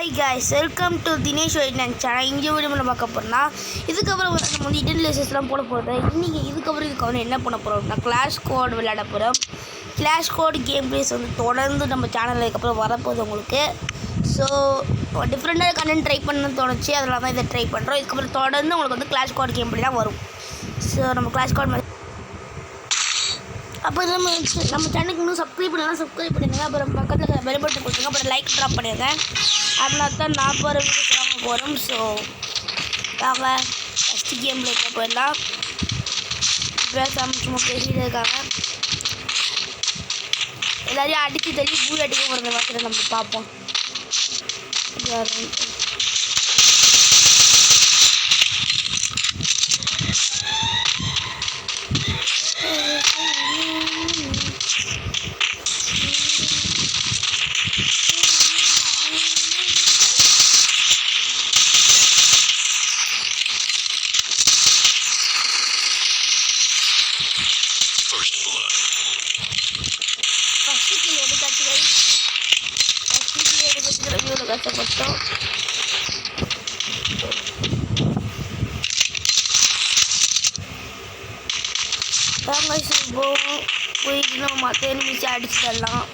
Hi guys, welcome to Dinesh வைட்னன் channel. இங்கே video நம்ம பார்க்க போகிறோம்னா இதுக்கப்புறம் நம்ம வந்து இடன் லேசஸ்லாம் போட போகிறது. இன்றைக்கி இதுக்கப்புறம் என்ன பண்ண போகிறோம்னா கிளாஷ் கோட் விளையாட போகிறோம். கிளாஷ் கோட் கேம் பிளேஸ் வந்து தொடர்ந்து நம்ம சேனலில் இதுக்கப்புறம் வரப்போகுது உங்களுக்கு. ஸோ டிஃப்ரெண்ட்டாக கண்டென்ட் ட்ரை பண்ணணும்னு தோணுச்சு, அதனால தான் இதை ட்ரை பண்ணுறோம். இதுக்கப்புறம் தொடர்ந்து உங்களுக்கு வந்து கிளாஷ் கோட் கேம் பிளே தான் வரும். ஸோ நம்ம கிளாஷ் கோட் அப்போ நம்ம சேனலுக்கு இன்னும் சப்ஸ்கிரைப் பண்ணிடுங்க. அப்புறம் பக்கத்தில் பெல் பட்டன் கொடுத்துருங்க. அப்புறம் லைக் ட்ராப் பண்ணிடுங்க. அப்படின்னா தான் 40 வீடியோஸ் வாங்க போகிறோம். ஸோ வாங்க ஃபஸ்ட்டு கேமில் போயிடலாம். பேசாமல் சும்மா பேசிகிட்டு இருக்காங்க. எல்லாரையும் அடித்து தள்ளி பூல் அடிக்க போகிற மாதிரி நம்ம பார்ப்போம். கஷ்டப்பட்டோம். போயிட்டு நம்ம மற்ற எனிமிஸை அடிச்சு தரலாம்.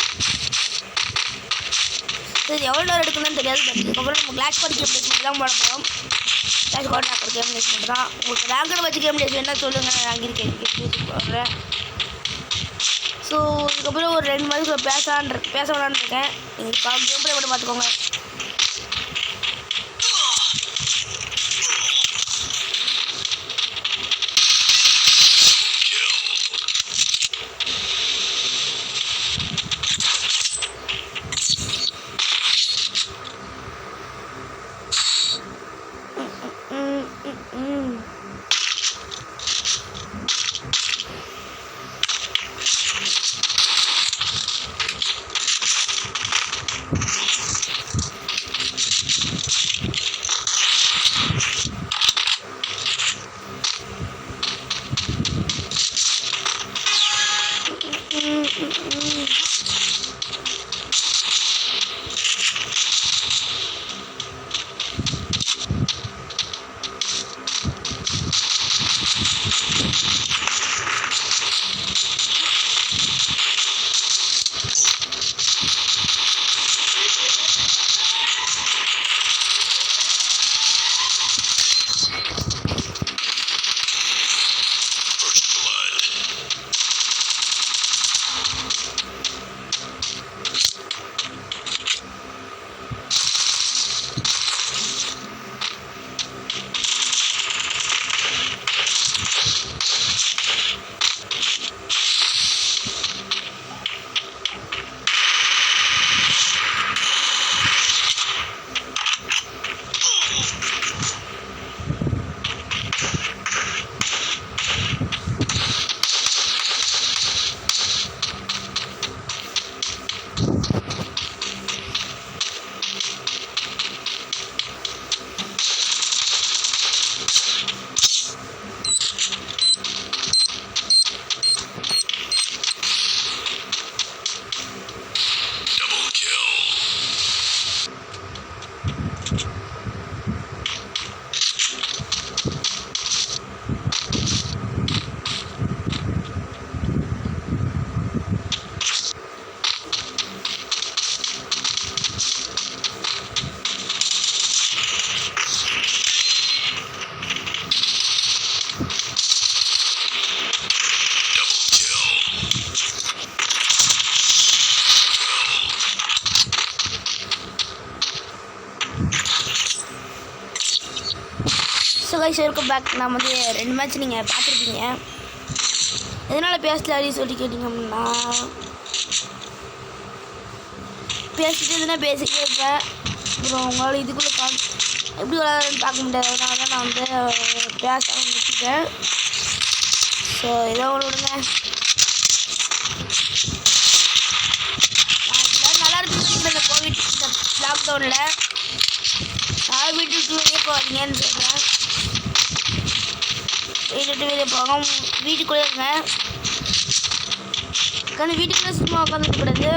சரி, எவ்வளோ நேரம் எடுக்கணும்னு தெரியாது. பட் அதுக்கப்புறம் நம்ம கிளாஷ் கோட் கேம் பிளேஸ் தான் போட போகிறோம். கிளாஷ் கோட் நான் கேம் பிளேஸ் மட்டும் தான். உங்களுக்கு ரேங்கடை வச்சு கேம் பிளேஸ் வேணால் சொல்லுங்கள், நான் வாங்கியிருக்கேன் போடுறேன். ஸோ இதுக்கப்புறம் ஒரு 2 மணிக்கு பேச வேணான்னு இருக்கேன். நீங்கள் கேம் பிளே மட்டும் பார்த்துக்கோங்க. So guys, welcome back. நான் வந்து 2 மேட்ச் நீங்கள் பார்த்துருப்பீங்க. எதனால் பேசல அப்படின்னு சொல்லி கேட்டிங்க அப்படின்னா, பேசிட்டு எதுனா பேசிக்கிட்டே இருப்பேன். அப்புறம் உங்களால் இதுக்குள்ளே எப்படி விளையாடுறதுன்னு பார்க்க முடியாது. அதனால தான் நான் வந்து பேசாமல் நிறுத்திட்டேன். ஸோ ஏதோ ஒன்று விடுங்க. நல்லா இருக்குது இந்த கோவிட் இந்த லாக்டவுனில். நான் வீட்டுக்கு வெளியே போகாதீங்கன்னு சொல்கிறேன். வெளியே போக வீட்டுக்குள்ளே இருங்க. உட்காந்து வீட்டுக்குள்ளே சும்மா உட்காந்துக்கூடாது.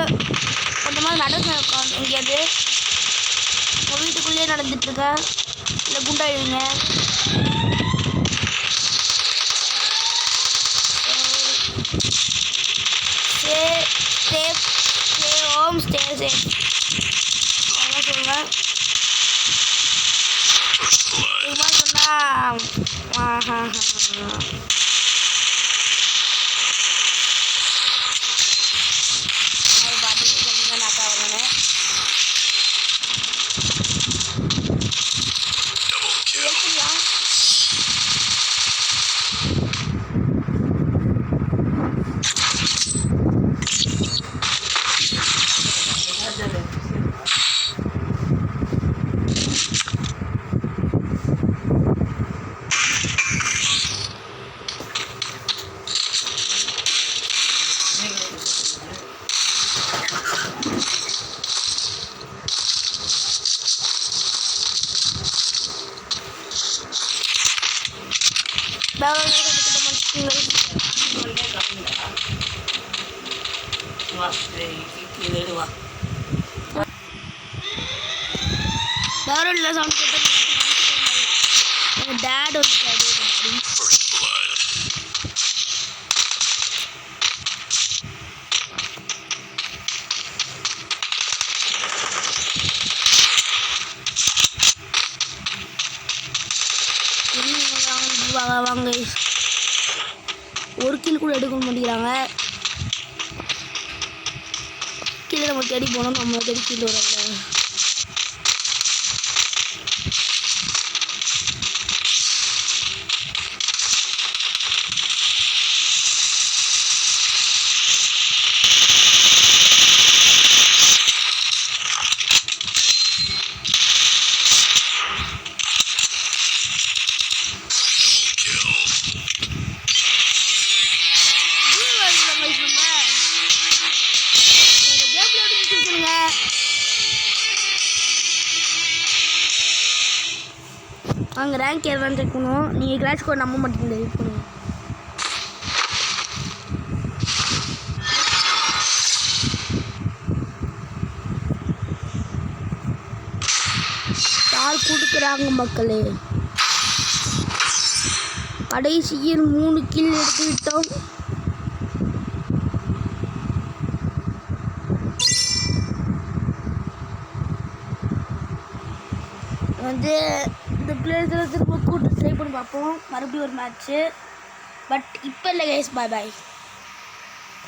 கொஞ்சமாக நடக்க எங்கேயாவது நடந்துட்டுருக்க இல்லை குண்டாயிடுவீங்க. ஸ்டே ஹோம் ஸ்டே சேஃப் அதான் சொல்லுவேன். இது மாதிரி சொன்னால் அது பாட்டுக்கு கொஞ்சம் நாக்கா வரணும். டேட் வாங்க ஒரு கில் கூட எடுக்க மாட்டேங்கிறாங்க. கீழே நம்ம தேடி போனோம், நம்ம தேடி கீழே வர அங்கே ரேங்க் ஏதாவது செக் பண்ணுவோம். நீங்கள் கிளாஸ் கோட் நம்ப மாட்டீங்க, வெயிட் பண்ணுங்க. யார் கொடுக்குறாங்க மக்களே? கடைசியில் 3 கில் எடுத்து விட்டோம். வந்து இந்த பிளேயர்ஸில் திரும்ப கூட்டு ட்ரை பண்ணி பார்ப்போம். மறுபடியும் ஒரு மேட்ச்சு. பட் இப்போ இல்லை கைஸ், பாய் பாய்.